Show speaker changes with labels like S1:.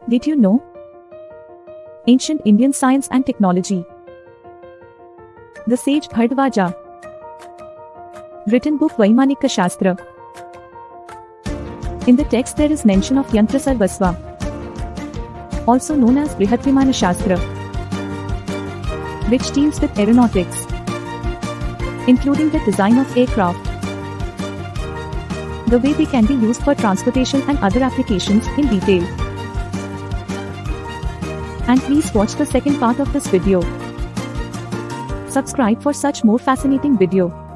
S1: Did you know? Ancient Indian Science and Technology. The Sage Bhardvaja. Written book Vaimanika Shastra. In the text there is mention of Yantra Sarvasva, also known as Brihatvimana Shastra, which deals with aeronautics, including the design of aircraft, the way they can be used for transportation and other applications in detail. And please watch the second part of this video. Subscribe for such more fascinating video.